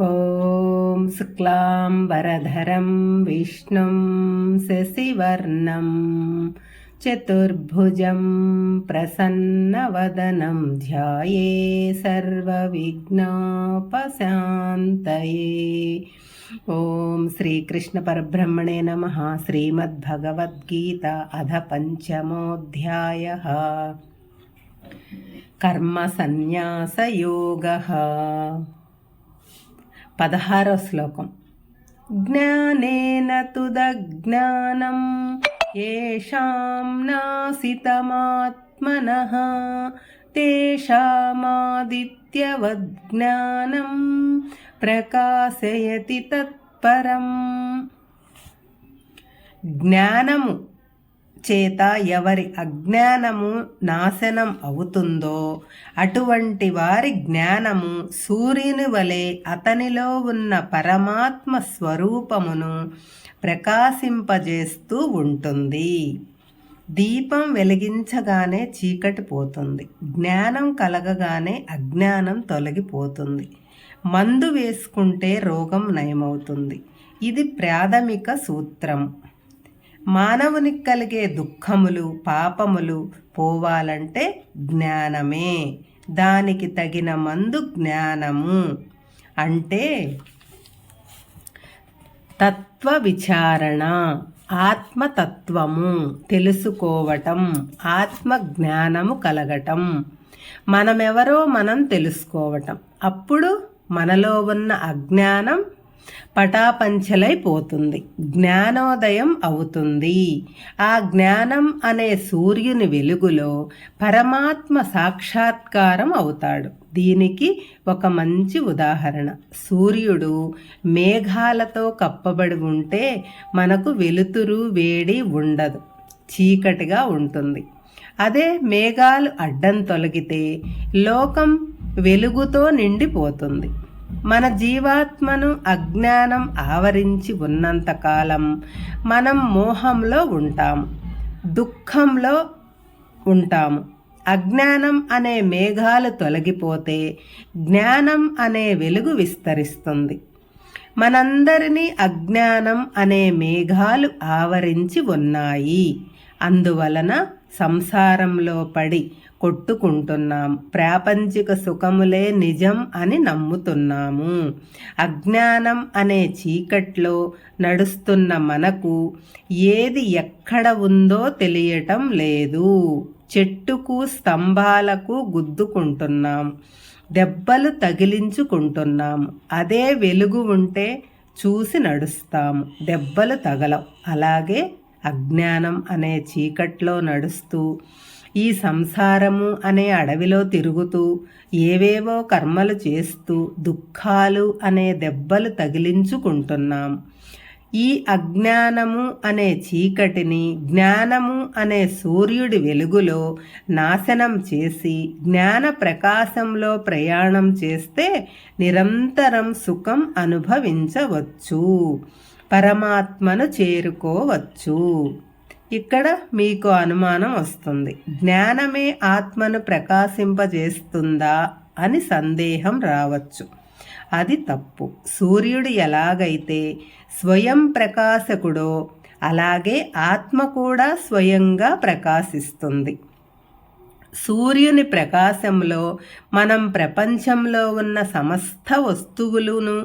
ॐ शुक्लाम्बरधरं विष्णुं शशिवर्णं चतुर्भुजं प्रसन्नवदनं ध्याये सर्वविघ्नोपशान्तये। ओम श्रीकृष्ण परब्रह्मणे नमः। श्रीमद्भगवद्गीता अध पंचमोऽध्यायः। कर्मसन्न्यासयोगः। 16వ శ్లోకం। జ్ఞానేన తుదజ్ఞానం येषां नासितमात्मनः तेषामादित्यवज्ञानं ప్రకాశయతి తత్పరం। జ్ఞానము చేత ఎవరి అజ్ఞానము నాశనం అవుతుందో అటువంటి వారి జ్ఞానము సూర్యుని వలె అతనిలో ఉన్న పరమాత్మ స్వరూపమును ప్రకాశింపజేస్తూ ఉంటుంది। దీపం వెలిగించగానే చీకటి పోతుంది, జ్ఞానం కలగగానే అజ్ఞానం తొలగిపోతుంది, మందు వేసుకుంటే రోగం నయమవుతుంది। ఇది ప్రాథమిక సూత్రం। మానవునికి కలిగే దుఃఖములు పాపములు పోవాలంటే జ్ఞానమే, దానికి తగిన మందు జ్ఞానము। అంటే తత్వ విచారణ, ఆత్మతత్వము తెలుసుకోవటం, ఆత్మ జ్ఞానము కలగటం, మనమెవరో మనం తెలుసుకోవటం। అప్పుడు మనలో ఉన్న అజ్ఞానం పటాపంచలైపోతుంది, జ్ఞానోదయం అవుతుంది। ఆ జ్ఞానం అనే సూర్యుని వెలుగులో పరమాత్మ సాక్షాత్కారం అవుతాడు। దీనికి ఒక మంచి ఉదాహరణ, సూర్యుడు మేఘాలతో కప్పబడి ఉంటే మనకు వెలుతురు వేడి ఉండదు, చీకటిగా ఉంటుంది। అదే మేఘాలు అడ్డం తొలగితే లోకం వెలుగుతో నిండిపోతుంది। మన జీవాత్మను అజ్ఞానం ఆవరించి ఉన్నంతకాలం మనం మోహంలో ఉంటాము, దుఃఖంలో ఉంటాము। అజ్ఞానం అనే మేఘాలు తొలగిపోతే జ్ఞానం అనే వెలుగు విస్తరిస్తుంది। మనందరినీ అజ్ఞానం అనే మేఘాలు ఆవరించి ఉన్నాయి, అందువలన సంసారంలో పడి కొట్టుకుంటున్నాము, ప్రాపంచిక సుఖములే నిజం అని నమ్ముతున్నాము। అజ్ఞానం అనే చీకట్లో నడుస్తున్న మనకు ఏది ఎక్కడ ఉందో తెలియటం లేదు, చెట్టుకు స్తంభాలకు గుద్దుకుంటున్నాము, దెబ్బలు తగిలించుకుంటున్నాము। అదే వెలుగు ఉంటే చూసి నడుస్తాము, దెబ్బలు తగలవు। అలాగే అజ్ఞానం అనే చీకట్లో నడుస్తూ ఈ సంసారము అనే అడవిలో తిరుగుతూ ఏవేవో కర్మలు చేస్తూ దుఃఖాలు అనే దెబ్బలు తగిలించుకుంటున్నాం। ఈ అజ్ఞానము అనే చీకటిని జ్ఞానము అనే సూర్యుడి వెలుగులో నాశనం చేసి జ్ఞాన ప్రకాశంలో ప్రయాణం చేస్తే నిరంతరం సుఖం అనుభవించవచ్చు, పరమాత్మను చేరుకోవచ్చు। ఇక్కడ మీకు అనుమానం వస్తుంది, జ్ఞానమే ఆత్మను ప్రకాశింపజేస్తుందా అని సందేహం రావచ్చు। అది తప్పు। సూర్యుడు ఎలాగైతే స్వయం ప్రకాశకుడో అలాగే ఆత్మ కూడా స్వయంగా ప్రకాశిస్తుంది। సూర్యుని ప్రకాశంలో మనం ప్రపంచంలో ఉన్న సమస్త వస్తువులను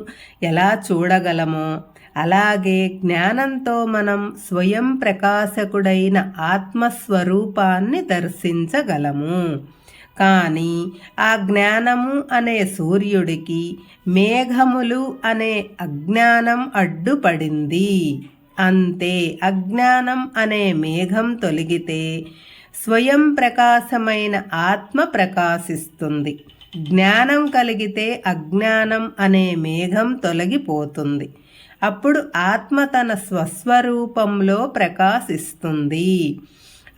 ఎలా చూడగలమో అలాగే జ్ఞానంతో మనం స్వయం ప్రకాశకుడైన ఆత్మస్వరూపాన్ని దర్శించగలము। కానీ ఆ జ్ఞానము అనే సూర్యుడికి మేఘములు అనే అజ్ఞానం అడ్డుపడింది, అంతే। అజ్ఞానం అనే మేఘం తొలగితే స్వయం ప్రకాశమైన ఆత్మ ప్రకాశిస్తుంది, జ్ఞానం కలిగితే అజ్ఞానం అనే మేఘం తొలగిపోతుంది। అప్పుడు ఆత్మ తన స్వస్వరూపంలో ప్రకాశిస్తుంది।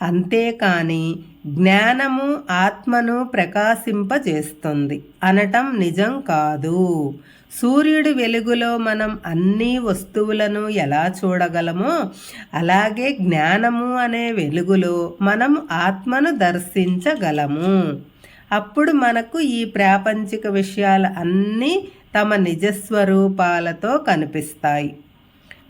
అంతేకాని జ్ఞానము ఆత్మను ప్రకాశింపజేస్తుంది అనటం నిజం కాదు। సూర్యుడి వెలుగులో మనం అన్ని వస్తువులను ఎలా చూడగలమో అలాగే జ్ఞానము అనే వెలుగులో మనం ఆత్మను దర్శించగలము। అప్పుడు మనకు ఈ ప్రాపంచిక విషయాలు అన్నీ తమ నిజస్వరూపాలతో కనిపిస్తాయి.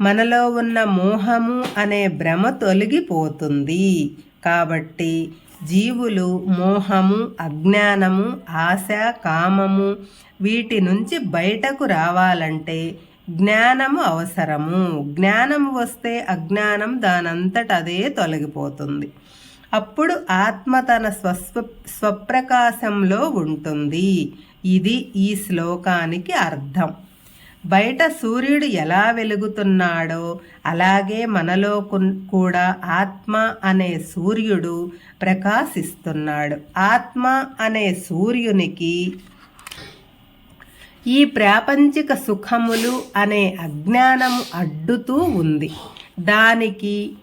మనలో ఉన్న మోహము అనే భ్రమ తొలగిపోతుంది. కాబట్టి జీవులు మోహము, అజ్ఞానము, ఆశ, కామము వీటి నుంచి బయటకు రావాలంటే జ్ఞానము అవసరము. జ్ఞానం వస్తే అజ్ఞానం దానంతట అదే తొలగిపోతుంది. అప్పుడు ఆత్మ తన స్వప్రకాశంలో ఉంటుంది. ఇది ఈ శ్లోకానికి అర్థం. బయట సూర్యుడు ఎలా వెలుగుతున్నాడో అలాగే మనలో కూడా ఆత్మ అనే సూర్యుడు ప్రకాశిస్తున్నాడు. ఆత్మ అనే సూర్యునికి ఈ ప్రాపంచిక సుఖములు అనే అజ్ఞానము అడ్డుతూ ఉంది. దానికి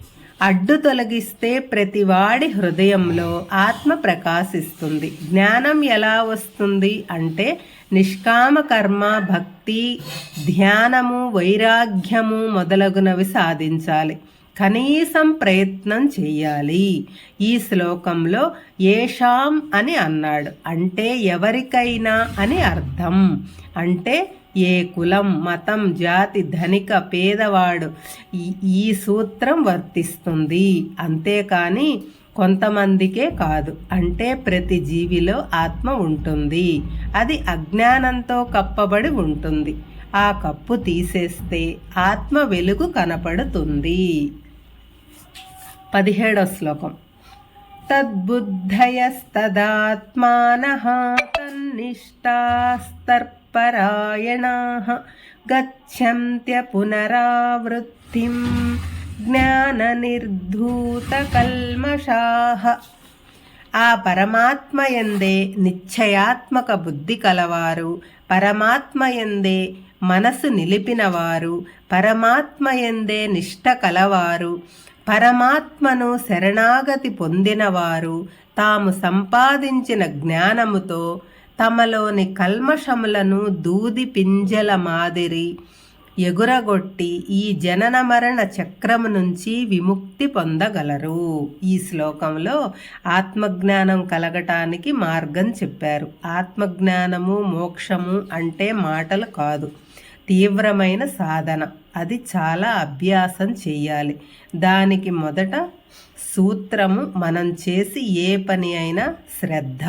అడ్డు తొలగిస్తే ప్రతివాడి హృదయంలో ఆత్మ ప్రకాశిస్తుంది. జ్ఞానం ఎలా వస్తుంది అంటే నిష్కామ కర్మ, భక్తి, ధ్యానము, వైరాగ్యము మొదలగునవి సాధించాలి. కనీసం ప్రయత్నం చెయ్యాలి. ఈ శ్లోకంలో ఏషాం అని అన్నాడు అంటే ఎవరికైనా అని అర్థం. అంటే ఏ కులం, మతం, జాతి, ధనిక, పేదవాడు ఈ సూత్రం వర్తిస్తుంది. అంతేకాని కొంతమందికే కాదు. అంటే ప్రతి జీవిలో ఆత్మ ఉంటుంది. అది అజ్ఞానంతో కప్పబడి ఉంటుంది. ఆ కప్పు తీసేస్తే ఆత్మ వెలుగు కనపడుతుంది. 17వ శ్లోకం. తద్బుద్ధయస్తదాత్మానః తన్నిష్టాస్తర్పరాయణాః గచ్చంత్య పునరావృత్తిం జ్ఞాననిర్ధూతకల్మషాః. ఆ పరమాత్మయందే నిశ్చయాత్మక బుద్ధి కలవారు, పరమాత్మయందే మనసు నిలిపినవారు, పరమాత్మయందే నిష్ట కలవారు, పరమాత్మను శరణాగతి పొందినవారు తాము సంపాదించిన జ్ఞానముతో తమలోని కల్మషములను దూది పింజల మాదిరి ఎగురగొట్టి ఈ జనన మరణ చక్రము నుంచి విముక్తి పొందగలరు. ఈ శ్లోకంలో ఆత్మజ్ఞానం కలగటానికి మార్గం చెప్పారు. ఆత్మజ్ఞానము, మోక్షము అంటే మాటలు కాదు, తీవ్రమైన సాధన. అది చాలా అభ్యాసం చెయ్యాలి. దానికి మొదట సూత్రము మనం చేసి ఏ పని అయినా శ్రద్ధ,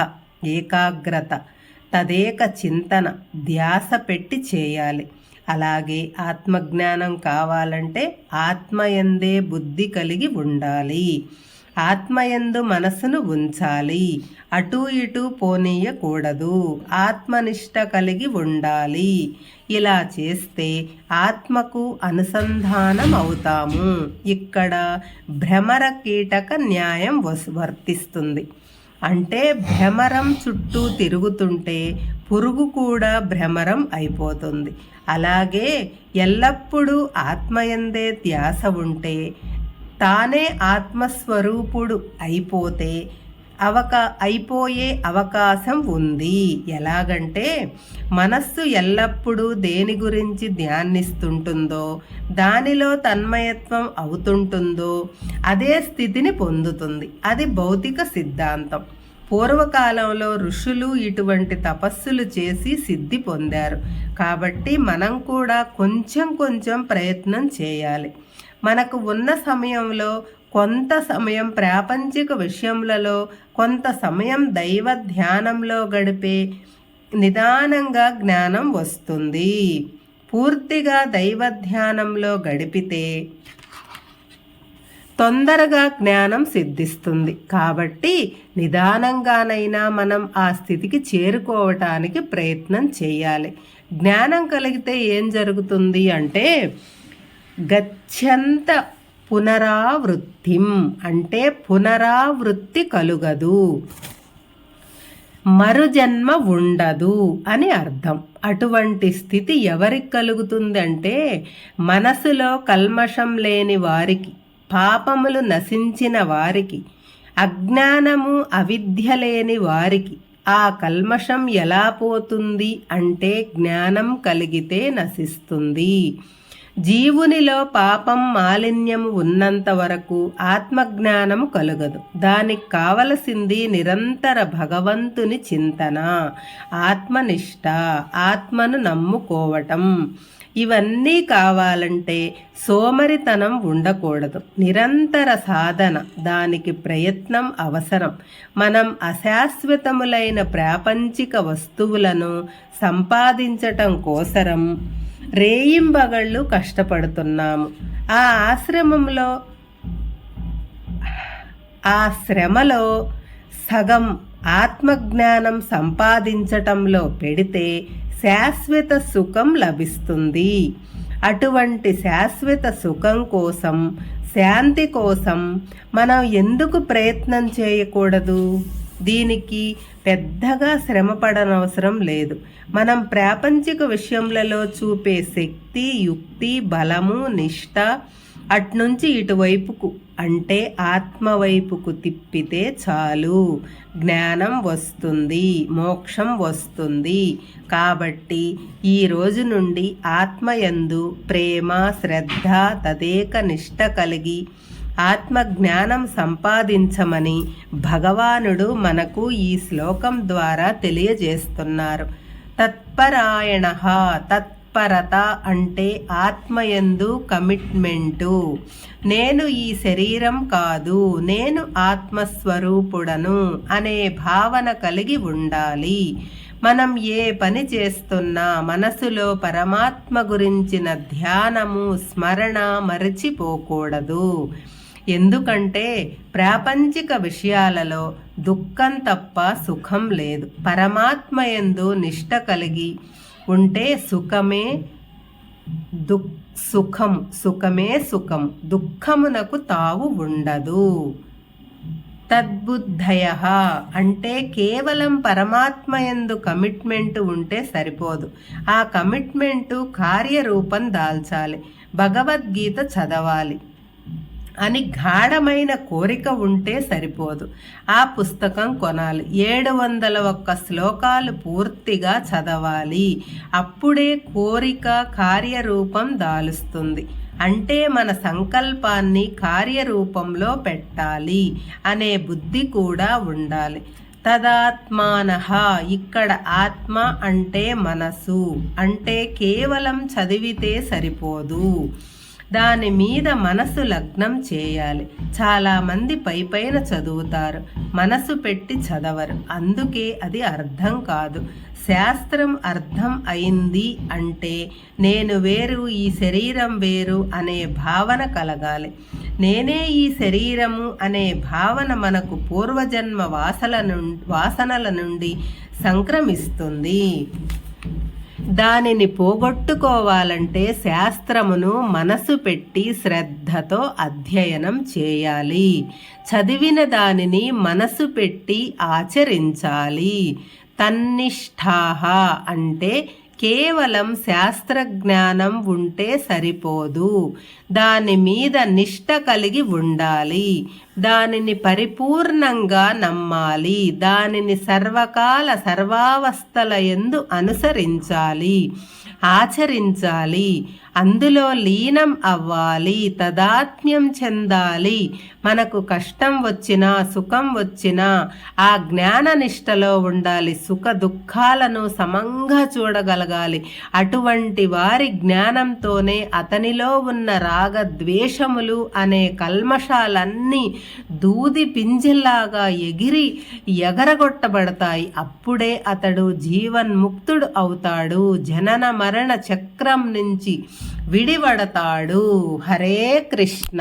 ఏకాగ్రత, తదేక చింతన, ధ్యాస పెట్టి చేయాలి. అలాగే ఆత్మజ్ఞానం కావాలంటే ఆత్మయందే బుద్ధి కలిగి ఉండాలి. ఆత్మయందు మనసును ఉంచాలి. అటూ ఇటూ పోనీయకూడదు. ఆత్మనిష్ట కలిగి ఉండాలి. ఇలా చేస్తే ఆత్మకు అనుసంధానం అవుతాము. ఇక్కడ భ్రమర కీటక న్యాయం వర్తిస్తుంది. అంటే భ్రమరం చుట్టూ తిరుగుతుంటే పురుగు కూడా భ్రమరం అయిపోతుంది. అలాగే ఎల్లప్పుడూ ఆత్మయందే ధ్యాస ఉంటే తానే ఆత్మస్వరూపుడు అయిపోయే అవకాశం ఉంది. ఎలాగంటే మనస్సు ఎల్లప్పుడూ దేని గురించి ధ్యానిస్తుంటుందో, దానిలో తన్మయత్వం అవుతుంటుందో అదే స్థితిని పొందుతుంది. అది భౌతిక సిద్ధాంతం. పూర్వకాలంలో ఋషులు ఇటువంటి తపస్సులు చేసి సిద్ధి పొందారు. కాబట్టి మనం కూడా కొంచెం కొంచెం ప్రయత్నం చేయాలి. మనకు ఉన్న సమయంలో కొంత సమయం ప్రాపంచిక విషయములలో, కొంత సమయం దైవ ధ్యానంలో గడిపే నిదానంగా జ్ఞానం వస్తుంది. పూర్తిగా దైవ ధ్యానంలో గడిపితే తొందరగా జ్ఞానం సిద్ధిస్తుంది. కాబట్టి నిదానంగానైనా మనం ఆ స్థితికి చేరుకోవటానికి ప్రయత్నం చేయాలి. జ్ఞానం కలిగితే ఏం జరుగుతుంది అంటే గచ్చంత పునరావృత్తిం అంటే పునరావృత్తి కలుగదు, మరుజన్మ ఉండదు అని అర్థం. అటువంటి స్థితి ఎవరికి కలుగుతుందంటే మనసులో కల్మషం లేని వారికి, పాపములు నశించిన వారికి, అజ్ఞానము అవిద్య లేని వారికి. ఆ కల్మషం ఎలా పోతుంది అంటే జ్ఞానం కలిగితే నశిస్తుంది. జీవునిలో పాపం మాలిన్యము ఉన్నంత వరకు ఆత్మజ్ఞానము కలుగదు. దానికి కావలసింది నిరంతర భగవంతుని చింతన, ఆత్మనిష్ట, ఆత్మను నమ్ముకోవటం. ఇవన్నీ కావాలంటే సోమరితనం ఉండకూడదు. నిరంతర సాధన, దానికి ప్రయత్నం అవసరం. మనం అశాశ్వతములైన ప్రాపంచిక వస్తువులను సంపాదించటం కోసరం రేయింబగళ్ళు కష్టపడుతున్నాము. ఆ ఆశ్రమంలో ఆ శ్రమలో సగం ఆత్మజ్ఞానం సంపాదించటంలో పెడితే శాశ్వత సుఖం లభిస్తుంది. అటువంటి శాశ్వత సుఖం కోసం, శాంతి కోసం మనం ఎందుకు ప్రయత్నం చేయకూడదు? దీనికి పెద్దగా శ్రమపడనవసరం లేదు. మనం ప్రాపంచిక విషయములలో చూపే శక్తి, యుక్తి, బలము, నిష్ఠ అట్నుంచి ఇటువైపుకు అంటే ఆత్మవైపుకు తిప్పితే చాలు. జ్ఞానం వస్తుంది, మోక్షం వస్తుంది. కాబట్టి ఈ రోజు నుండి ఆత్మయందు ప్రేమ, శ్రద్ధ, తదేక నిష్ఠ కలిగి ఆత్మజ్ఞానం సంపాదించమని భగవానుడు మనకు ఈ శ్లోకం ద్వారా తెలియజేస్తున్నారు. తత్పరాయణ, తత్పరత అంటే ఆత్మయందు కమిట్మెంటు. నేను ఈ శరీరం కాదు, నేను ఆత్మస్వరూపుడను అనే భావన కలిగి ఉండాలి. మనం ఏ పని చేస్తున్నా మనసులో పరమాత్మ గురించిన ధ్యానము, స్మరణ మరచిపోకూడదు. ఎందుకంటే ప్రాపంచిక విషయాలలో దుఃఖం తప్ప సుఖం లేదు. పరమాత్మయందు నిష్ఠ కలిగి ఉంటే సుఖమే సుఖం, దుఃఖమునకు తావు ఉండదు. తద్బుద్ధయ అంటే కేవలం పరమాత్మయందు కమిట్మెంటు ఉంటే సరిపోదు. ఆ కమిట్మెంటు కార్యరూపం దాల్చాలి. భగవద్గీత చదవాలి అని గాఢమైన కోరిక ఉంటే సరిపోదు. ఆ పుస్తకం కొనాలి. 701 శ్లోకాలు పూర్తిగా చదవాలి. అప్పుడే కోరిక కార్యరూపం దాలుస్తుంది. అంటే మన సంకల్పాన్ని కార్యరూపంలో పెట్టాలి అనే బుద్ధి కూడా ఉండాలి. తదాత్మానః, ఇక్కడ ఆత్మ అంటే మనసు. అంటే కేవలం చదివితే సరిపోదు, దాని మీద మనసు లగ్నం చేయాలి. చాలామంది పైపైన చదువుతారు, మనసు పెట్టి చదవరు. అందుకే అది అర్థం కాదు. శాస్త్రం అర్థం అయింది అంటే నేను వేరు, ఈ శరీరం వేరు అనే భావన కలగాలి. నేనే ఈ శరీరము అనే భావన మనకు పూర్వజన్మ వాసనల నుండి సంక్రమిస్తుంది. దానిని పోగొట్టుకోవాలంటే శాస్త్రమును మనసు పెట్టి శ్రద్ధతో అధ్యయనం చేయాలి. చదివిన దానిని మనసు పెట్టి ఆచరించాలి. తన్నిష్ఠాః అంటే కేవలం శాస్త్రజ్ఞానం ఉంటే సరిపోదు, దాని మీద నిష్ఠ కలిగి ఉండాలి. దానిని పరిపూర్ణంగా నమ్మాలి. దానిని సర్వకాల సర్వావస్థల యందు అనుసరించాలి, ఆచరించాలి. అందులో లీనం అవ్వాలి, తదాత్మ్యం చెందాలి. మనకు కష్టం వచ్చినా సుఖం వచ్చినా ఆ జ్ఞాన నిష్టలో ఉండాలి. సుఖ దుఃఖాలను సమంగా చూడగలగాలి. అటువంటి వారి జ్ఞానంతోనే అతనిలో ఉన్న రాగద్వేషములు అనే కల్మషాలన్నీ దూది పింజల్లాగా ఎగరగొట్టబడతాయి. అప్పుడే అతడు జీవన్ముక్తుడు అవుతాడు. జనన మరణ చక్రం నుంచి విడివడతాడు. హరే కృష్ణ.